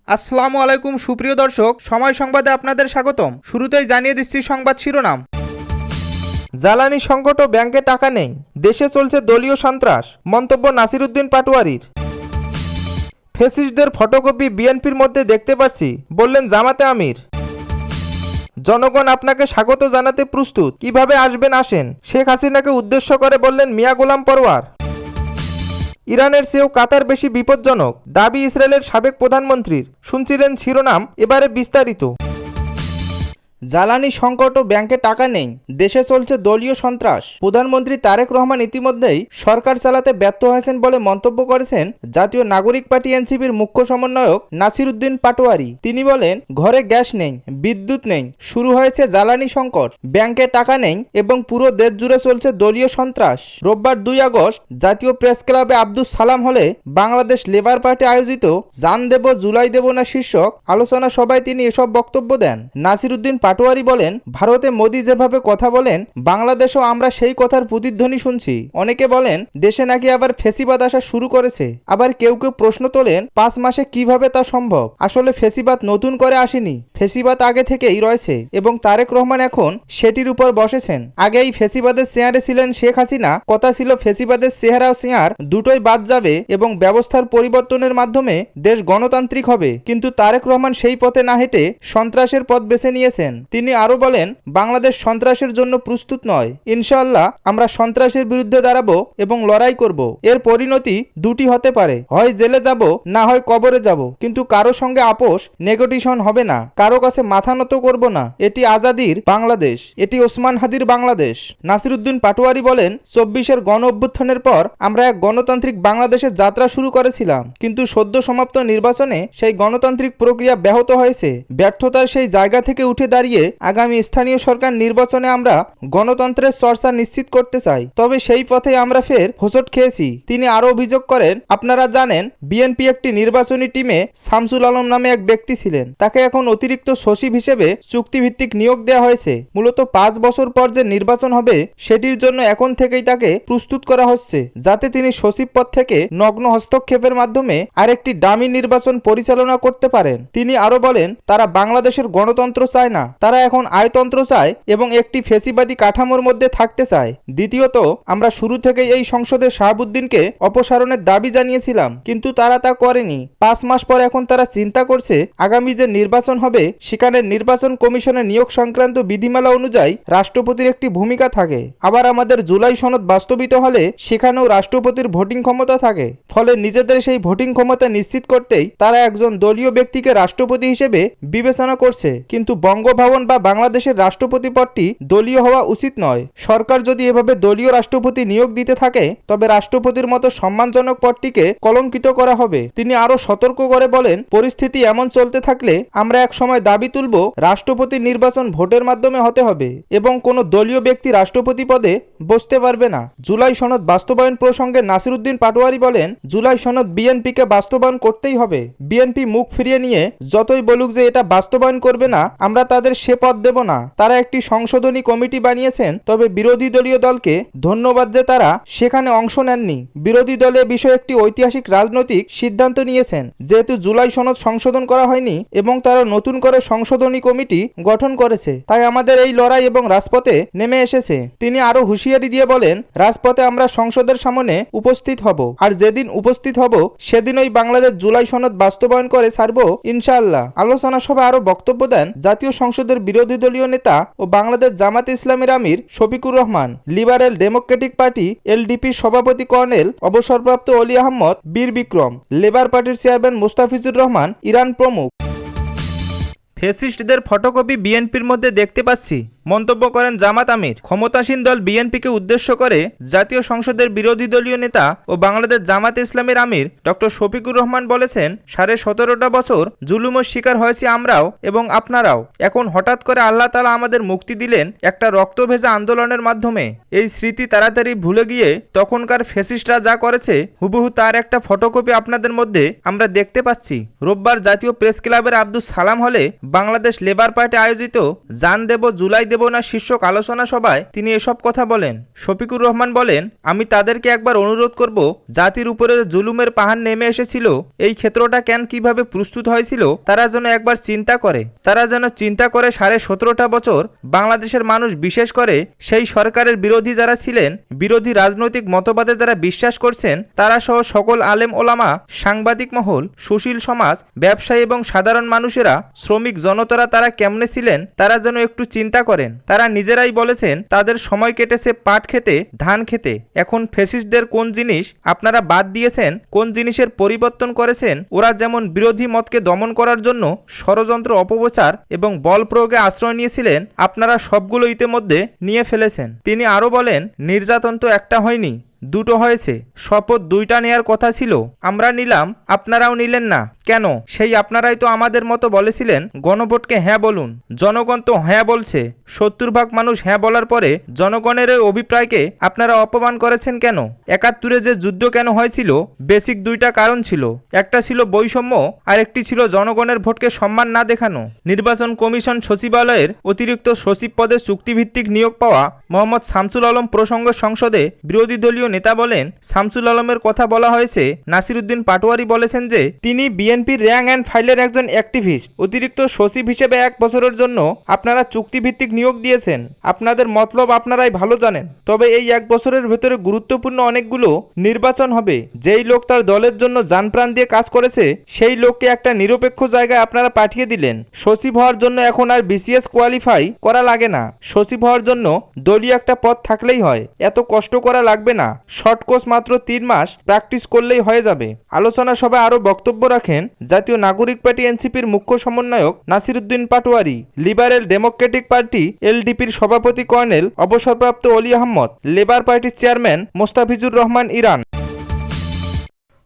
আসসালামু আলাইকুম সুপ্রিয় দর্শক, সময় সংবাদে আপনাদের স্বাগতম। শুরুতেই জানিয়ে দিচ্ছি সংবাদ শিরোনাম। জ্বালানি সংকট ও ব্যাংকে টাকা নেই, দেশে চলছে দলীয় সন্ত্রাস, মন্তব্য নাসিরউদ্দিন পাটোয়ারীর। ফ্যাসিস্টদের ফটোকপি বিএনপির মধ্যে দেখতে পাচ্ছি, বললেন জামাতে আমির। জনগণ আপনাকে স্বাগত জানাতে প্রস্তুত, কিভাবে আসবেন আসেন, শেখ হাসিনাকে উদ্দেশ্য করে বললেন মিয়া গোলাম পরওয়ার। ইরানের চেয়েও কাতার বেশি বিপজ্জনক, দাবি ইসরায়েলের সাবেক প্রধানমন্ত্রীর। শুনছিলেন শিরোনাম, এবারে বিস্তারিত। জ্বালানি সংকট ও ব্যাংকে টাকা নেই, দেশে চলছে দলীয় সন্ত্রাস। প্রধানমন্ত্রী তারেক রহমান ইতিমধ্যেই সরকার চালাতে ব্যর্থ হয়েছেন বলে মন্তব্য করেছেন জাতীয় নাগরিক পার্টি এনসিপির মুখ্য সমন্বয়ক নাসিরউদ্দিন পাটোয়ারী। তিনি বলেন, ঘরে গ্যাস নেই, বিদ্যুৎ নেই, শুরু হয়েছে জ্বালানি সংকট, ব্যাংকে টাকা নেই এবং পুরো দেশ জুড়ে চলছে দলীয় সন্ত্রাস। রোববার 2 আগস্ট জাতীয় প্রেস ক্লাবে আব্দুস সালাম হলে বাংলাদেশ লেবার পার্টি আয়োজিত জান দেব জুলাই দেব না শীর্ষক আলোচনা সভায় তিনি এসব বক্তব্য দেন। নাসিরউদ্দিন পাটোয়ারী বলেন, ভারতে মোদি যেভাবে কথা বলেন, বাংলাদেশেও আমরা সেই কথার প্রতিধ্বনি শুনছি। অনেকে বলেন দেশে নাকি আবার ফেসিবাদ আসা শুরু করেছে। আবার কেউ কেউ প্রশ্ন তোলেন 5 মাসে কিভাবে তা সম্ভব। আসলে ফেসিবাদ নতুন করে আসেনি, ফেসিবাদ আগে থেকেই রয়েছে এবং তারেক রহমান এখন সেটির উপর বসেছেন। আগে এই ফেসিবাদের চেয়ারে ছিলেন শেখ হাসিনা, কথা ছিল ফেসিবাদের চেহারা ও চেয়ার দুটোই বাদ যাবে এবং ব্যবস্থার পরিবর্তনের মাধ্যমে দেশ গণতান্ত্রিক হবে। কিন্তু তারেক রহমান সেই পথে না হেঁটে সন্ত্রাসের পথ বেছে নিয়েছেন। তিনি আরো বলেন, বাংলাদেশ সন্ত্রাসের জন্য প্রস্তুত নয়। ইনশাআল্লাহ আমরা সন্ত্রাসের বিরুদ্ধে দাঁড়াবো এবং লড়াই করব। এর পরিণতি দুটি হতে পারে, হয় জেলে যাব, না হয় কবরে যাব, কিন্তু কারো সঙ্গে আপোষ নেগোটিয়েশন হবে না, কারো কাছে মাথা নত করব না। এটি আজাদির বাংলাদেশ, এটি ওসমান হাদির বাংলাদেশ। নাসিরউদ্দিন পাটোয়ারী বলেন, 24-এর গণ অভ্যুত্থানের পর আমরা এক গণতান্ত্রিক বাংলাদেশের যাত্রা শুরু করেছিলাম, কিন্তু সদ্য সমাপ্ত নির্বাচনে সেই গণতান্ত্রিক প্রক্রিয়া ব্যাহত হয়েছে। ব্যর্থতার সেই জায়গা থেকে উঠে দাঁড়িয়ে আগামী স্থানীয় সরকার নির্বাচনে আমরা গণতন্ত্রের চর্চা নিশ্চিত করতে চাই, তবে সেই পথে আমরা ফের হোঁচট খেয়েছি। তিনি আরো অভিযোগ করেন, আপনারা জানেন বিএনপি একটি নির্বাচনী টিমে শামসুল আলম নামে এক ব্যক্তি ছিলেন, তাকে এখন অতিরিক্ত সচিব হিসেবে চুক্তিভিত্তিক নিয়োগ দেওয়া হয়েছে। মূলত 5 বছর পর যে নির্বাচন হবে সেটির জন্য এখন থেকেই তাকে প্রস্তুত করা হচ্ছে, যাতে তিনি সচিব পদ থেকে নগ্ন হস্তক্ষেপের মাধ্যমে আরেকটি ডামি নির্বাচন পরিচালনা করতে পারেন। তিনি আরো বলেন, তারা বাংলাদেশের গণতন্ত্র চায় না, তারা এখন আয়তন্ত্র চায় এবং একটি ফেসিবাদী কাঠামোর মধ্যে থাকতে চায়। দ্বিতীয়ত, আমরা শুরু থেকেই এই সংসদে শাহাবুদ্দিনকে অপসারণের দাবি জানিয়েছিলাম, কিন্তু তারা তা করেনি। 5 মাস পর এখন তারা চিন্তা করছে আগামী যে নির্বাচন হবে সেখানে নির্বাচন কমিশনের নিয়োগ সংক্রান্ত বিধিমালা অনুযায়ী রাষ্ট্রপতির একটি ভূমিকা থাকে। আবার আমাদের জুলাই সনদ বাস্তবিত হলে সেখানেও রাষ্ট্রপতির ভোটিং ক্ষমতা থাকে। ফলে নিজেদের সেই ভোটিং ক্ষমতা নিশ্চিত করতেই তারা একজন দলীয় ব্যক্তিকে রাষ্ট্রপতি হিসেবে বিবেচনা করছে। কিন্তু বঙ্গভবন বা বাংলাদেশের রাষ্ট্রপতি পদটি দলীয় হওয়া উচিত নয়। সরকার যদি এভাবে দলীয় রাষ্ট্রপতি নিয়োগ দিতে থাকে তবে রাষ্ট্রপতির মতো সম্মানজনক পদটিকে কলঙ্কিত করা হবে। তিনি আরো সতর্ক করে বলেন, পরিস্থিতি এমন চলতে থাকলে আমরা এক সময় দাবি তুলব রাষ্ট্রপতি নির্বাচন ভোটের মাধ্যমে হতে হবে এবং কোনো দলীয় ব্যক্তি রাষ্ট্রপতি পদে বসতে পারবে না। জুলাই সনদ বাস্তবায়ন প্রসঙ্গে নাসিরউদ্দিন পাটোয়ারী বলেন, জুলাই সনদ বিএনপিকে বাস্তবায়ন করতেই হবে। বিএনপি মুখ ফিরিয়ে নিয়ে যতই বলুক যে এটা বাস্তবায়ন করবে না, আমরা তাদের সে পদ দেব না। তারা একটি সংশোধনী কমিটি বানিয়েছেন, তবে বিরোধী দলীয় দলকে ধন্যবাদ যে তারা সেখানে অংশ নেননি। বিরোধী দলের বিষয়ে একটি ঐতিহাসিক রাজনৈতিক সিদ্ধান্ত নিয়েছেন, যেহেতু জুলাই সনদ সংশোধন করা হয়নি এবং তারা নতুন করে সংশোধনী কমিটি গঠন করেছে, তাই আমাদের এই লড়াই এবং রাজপথে নেমে এসেছে। তিনি আরো হুঁশিয়ারি দিয়ে বলেন, রাজপথে আমরা সংসদের সামনে উপস্থিত হব, আর যেদিন উপস্থিত হব সেদিনই বাংলাদেশ জুলাই সনদ বাস্তবায়ন করে ছাড়ব ইনশাআল্লাহ। আলোচনা সভায় আরো বক্তব্য দেন জাতীয় সংসদের বিরোধী দলীয় নেতা ও বাংলাদেশ জামাতে ইসলামীর আমির Shafiqur Rahman, liberal democratic party এলডিপির সভাপতি কর্নেল অবসরপ্রাপ্ত অলি আহমদ বীর বিক্রম, লেবার পার্টির চেয়ারম্যান মুস্তাফিজুর রহমান ইরান প্রমুখ। ফ্যাসিস্টদের ফটোকপি বিএনপির মধ্যে দেখতে পাচ্ছি, মন্তব্য করেন জামাত আমির। ক্ষমতাসীন দল বিএনপিকে উদ্দেশ্য করে জাতীয় সংসদের বিরোধী দলীয় নেতা ও বাংলাদেশ জামাতে ইসলামের আমির ডক্টর শফিকুর রহমান বলেছেন, 17.5 বছর জুলুমের শিকার হয়েছি আমরাও এবং আপনারাও। এখন হঠাৎ করে আল্লাহ তাআলা আমাদের মুক্তি দিলেন একটা রক্তভেজা আন্দোলনের মাধ্যমে। এই স্মৃতি তাড়াতাড়ি ভুলে গিয়ে তখনকার ফ্যাসিস্টরা যা করেছে হুবহু তার একটা ফটোকপি আপনাদের মধ্যে আমরা দেখতে পাচ্ছি। রোববার জাতীয় প্রেস ক্লাবের আব্দুস সালাম হলে বাংলাদেশ লেবার পার্টি আয়োজিত জান দেব জুলাই দেব না শীর্ষক আলোচনা সভায় তিনি এসব কথা বলেন। শফিকুর রহমান বলেন, আমি তাদেরকে একবার অনুরোধ করব, জাতির উপরে জুলুমের পাহাড় নেমে এসেছিল, এই ক্ষেত্রটা কেন কিভাবে প্রস্তুত হয়েছিল তারা যেন একবার চিন্তা করে। তারা যেন চিন্তা করে 17.5টা বছর বাংলাদেশের মানুষ, বিশেষ করে সেই সরকারের বিরোধী যারা ছিলেন, বিরোধী রাজনৈতিক মতবাদে যারা বিশ্বাস করছেন, তারা সহ সকল আলেম ওলামা, সাংবাদিক মহল, সুশীল সমাজ, ব্যবসায়ী এবং সাধারণ মানুষেরা, শ্রমিক জনতারা তারা কেমনে ছিলেন তারা যেন একটু চিন্তা করেন। তারা নিজেরাই বলেছেন তাদের সময় কেটেছে পাট খেতে, ধান খেতে। এখন ফ্যাসিস্টদের কোন জিনিস আপনারা বাদ দিয়েছেন, কোন জিনিসের পরিবর্তন করেছেন? ওরা যেমন বিরোধী মতকে দমন করার জন্য ষড়যন্ত্র, অপপ্রচার এবং বল প্রয়োগে আশ্রয় নিয়েছিলেন, আপনারা সবগুলো ইতিমধ্যে নিয়ে ফেলেছেন। তিনি আরো বলেন, নির্যাতন তো একটা হয়নি, দুটো হয়েছে। শপথ 2টা নেয়ার কথা ছিল, আমরা নিলাম, আপনারাও নিলেন না কেন? সেই আপনারাই তো আমাদের মতো বলেছিলেন গণভোটকে হ্যাঁ বলুন। জনগণ তো হ্যাঁ বলছে। 70 ভাগ মানুষ হ্যাঁ বলার পরে জনগণের এই অভিপ্রায়কে আপনারা অপমান করেছেন কেন? 71-এ যে যুদ্ধ কেন হয়েছিল, বেসিক 2টা কারণ ছিল। একটা ছিল বৈষম্য, আর একটি ছিল জনগণের ভোটকে সম্মান না দেখানো। নির্বাচন কমিশন সচিবালয়ের অতিরিক্ত সচিব পদে চুক্তিভিত্তিক নিয়োগ পাওয়া মোহাম্মদ শামসুল আলম প্রসঙ্গে সংসদে বিরোধী দলীয় নেতা বলেন, শামসুল আলমের কথা বলা হয়েছে। নাসিরউদ্দিন পাটোয়ারি বলেছেন যে তিনি বিএনপির র্যাঙ্ক অ্যান্ড ফাইলের একজন অ্যাক্টিভিস্ট। অতিরিক্ত সচিব হিসেবে 1 বছরের জন্য আপনারা চুক্তিভিত্তিক নিয়োগ দিয়েছেন। আপনাদের মতলব আপনারাই ভালো জানেন। তবে এই 1 বছরের ভেতরে গুরুত্বপূর্ণ অনেকগুলো নির্বাচন হবে। যেই লোক তার দলের জন্য জানপ্রাণ দিয়ে কাজ করেছে, সেই লোককে একটা নিরপেক্ষ জায়গায় আপনারা পাঠিয়ে দিলেন। সচিব হওয়ার জন্য এখন আর বিসিএস কোয়ালিফাই করা লাগে না। সচিব হওয়ার জন্য দলীয় একটা পদ থাকলেই হয়, এত কষ্ট করা লাগবে না। শর্ট কোর্স মাত্র 3 মাস প্র্যাকটিস করলেই হয়ে যাবে। আলোচনা সভায় আরো বক্তব্য রাখেন জাতীয় নাগরিক পার্টি এনসিপির মুখ্য সমন্বয়ক Nasiruddin Patwari, liberal democratic party এলডিপির সভাপতি কর্নেল অবসরপ্রাপ্ত অলি আহমদ, লেবার পার্টির চেয়ারম্যান মোস্তাফিজুর রহমান ইরান।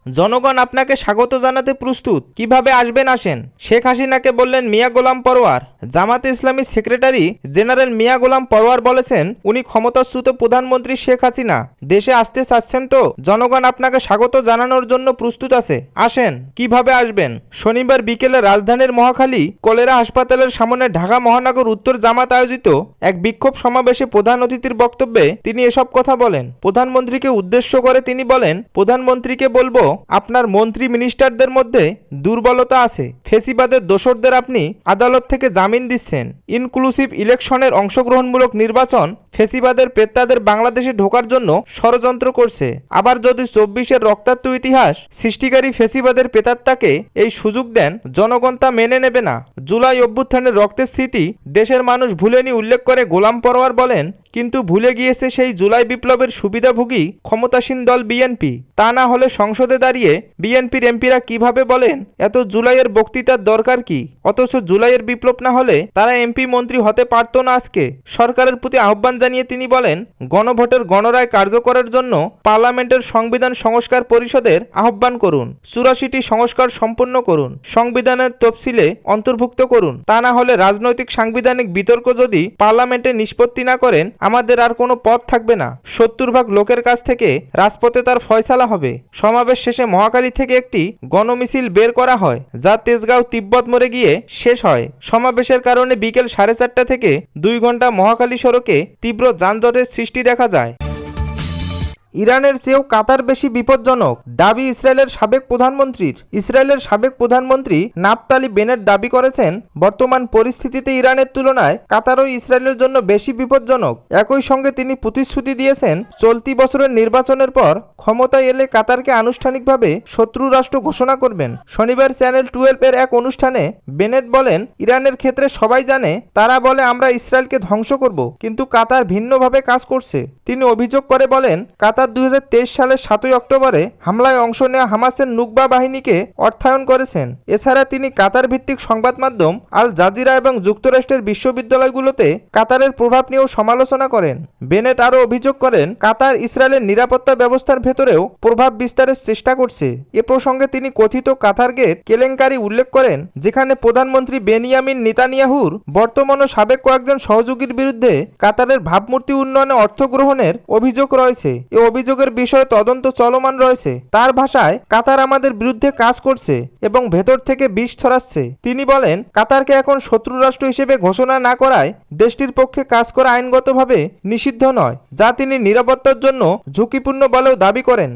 জনগণ আপনাকে স্বাগত জানাতে প্রস্তুত, কিভাবে আসবেন আসেন। শেখ হাসিনাকে বললেন মিয়া গোলাম পরোয়ার। জামাতে ইসলামী সেক্রেটারি জেনারেল মিয়া গোলাম পরোয়ার বলেছেন, উনি ক্ষমতাচ্যুত প্রধানমন্ত্রী শেখ হাসিনা দেশে আসতে চাচ্ছেন, তো জনগণ আপনাকে স্বাগত জানানোর জন্য প্রস্তুত আছে, আসেন। কিভাবে আসবেন? শনিবার বিকেলে রাজধানীর মহাখালী কলেরা হাসপাতালের সামনে ঢাকা মহানগর উত্তর জামাত আয়োজিত এক বিক্ষোভ সমাবেশে প্রধান অতিথির বক্তব্যে তিনি এসব কথা বলেন। প্রধানমন্ত্রীকে উদ্দেশ্য করে তিনি বলেন, প্রধানমন্ত্রীকে বলবো, আপনার মন্ত্রী মিনিস্টারদের মধ্যে দুর্বলতা আছে। ফেসিবাদের দোসরদের আপনি আদালত থেকে জামিন দিচ্ছেন। ইনক্লুসিভ ইলেকশনের অংশগ্রহণমূলক নির্বাচন ফেসিবাদের প্রেতাদের বাংলাদেশে ঢোকার জন্য ষড়যন্ত্র করছে। আবার যদি 24-এর রক্তাক্ত ইতিহাস সৃষ্টিকারী ফেসিবাদের প্রেতাত্মাকে এই সুযোগ দেন, জনগণ তা মেনে নেবে না। জুলাই অভ্যুত্থানের রক্তের স্মৃতি দেশের মানুষ ভুলেনি উল্লেখ করে গোলাম পরোয়ার বলেন, কিন্তু ভুলে গিয়েছে সেই জুলাই বিপ্লবের সুবিধাভোগী ক্ষমতাসীন দল বিএনপি। তা না হলে সংসদে দাঁড়িয়ে বিএনপির এমপিরা কিভাবে বলেন এত জুলাইয়ের বক্তৃতার দরকার কি? অথচ জুলাইয়ের বিপ্লব না হলে তারা এমপি মন্ত্রী হতে পারত না। আজকে সরকারের প্রতি আহ্বান জানিয়ে তিনি বলেন, গণভোটের গণরায় কার্যকরের জন্য পার্লামেন্টের সংবিধান সংস্কার পরিষদের আহ্বান করুন। 84টি সংস্কার সম্পন্ন করুন। সংবিধানের তফসিলে অন্তর্ভুক্ত করুন। তা না হলে রাজনৈতিক সাংবিধানিক বিতর্ক যদি পার্লামেন্টে নিষ্পত্তি না করেন, আমাদের আর কোনো পথ থাকবে না। 70 ভাগ লোকের কাছ থেকে রাজপথে তার ফয়সালা হবে। সমাবেশ শেষে মহাখালী থেকে একটি গণমিছিল বের করা হয়, যা তেজগাঁও তিব্বত মোড়ে গিয়ে শেষ হয়। সমাবেশের কারণে বিকেল 4:30 থেকে 2 ঘন্টা মহাখালী সড়কে তীব্র যানজটের সৃষ্টি দেখা যায়। ইরানের চেয়েও কাতার বেশি বিপজ্জনক দাবি ইসরায়েলের সাবেক প্রধানমন্ত্রীর। ইসরায়েলের সাবেক প্রধানমন্ত্রী নাফতালি বেনেট দাবি করেছেন, বর্তমান পরিস্থিতিতে ইরানের তুলনায় কাতারও ইসরায়েলের জন্য বেশি বিপজ্জনক। একই সঙ্গে তিনি প্রতিশ্রুতি দিয়েছেন, চলতি বছরের নির্বাচনের পর ক্ষমতায় এলে কাতারকে আনুষ্ঠানিকভাবে শত্রু রাষ্ট্র ঘোষণা করবেন। শনিবার চ্যানেল 12-এর এক অনুষ্ঠানে বেনেট বলেন, ইরানের ক্ষেত্রে সবাই জানে, তারা বলে আমরা ইসরায়েলকে ধ্বংস করব, কিন্তু কাতার ভিন্নভাবে কাজ করছে। তিনি অভিযোগ করে বলেন, কাতার 2023 সালের 7 অক্টোবরে হামলায় অংশ নেওয়া হামাসের নুকবা বাহিনীকে অর্থায়ন করেছেন। এছাড়া তিনি কাতার ভিত্তিক সংবাদ মাধ্যম আল জাজিরা এবং যুক্তরাষ্ট্রের বিশ্ববিদ্যালয়গুলোতে কাতারের প্রভাব নিয়েও সমালোচনা করেন। বেনেট আরও অভিযোগ করেন, কাতার ইসরায়েলের নিরাপত্তা ব্যবস্থার ভেতরেও প্রভাব বিস্তারের চেষ্টা করছে। এ প্রসঙ্গে তিনি কথিত কাতার গেট কেলেঙ্কারি উল্লেখ করেন, যেখানে প্রধানমন্ত্রী বেনিয়ামিন নেতানিয়াহুর বর্তমান ও সাবেক কয়েকজন সহযোগীর বিরুদ্ধে কাতারের ভাবমূর্তি উন্নয়নে অর্থ গ্রহণের অভিযোগ রয়েছে। এ অভিযোগের বিষয়ে তদন্ত চলমান রয়েছে। তার ভাষায়, কাতার আমাদের বিরুদ্ধে কাজ করছে এবং ভেতর থেকে বিষ ছড়াচ্ছে। তিনি বলেন, কাতারকে এখন শত্রু রাষ্ট্র হিসেবে ঘোষণা না করায় দেশটির পক্ষে কাজ করা আইনগতভাবে নিষিদ্ধ নয়, যা তিনি নিরাপত্তার জন্য ঝুঁকিপূর্ণ বলেও দাবি করেন।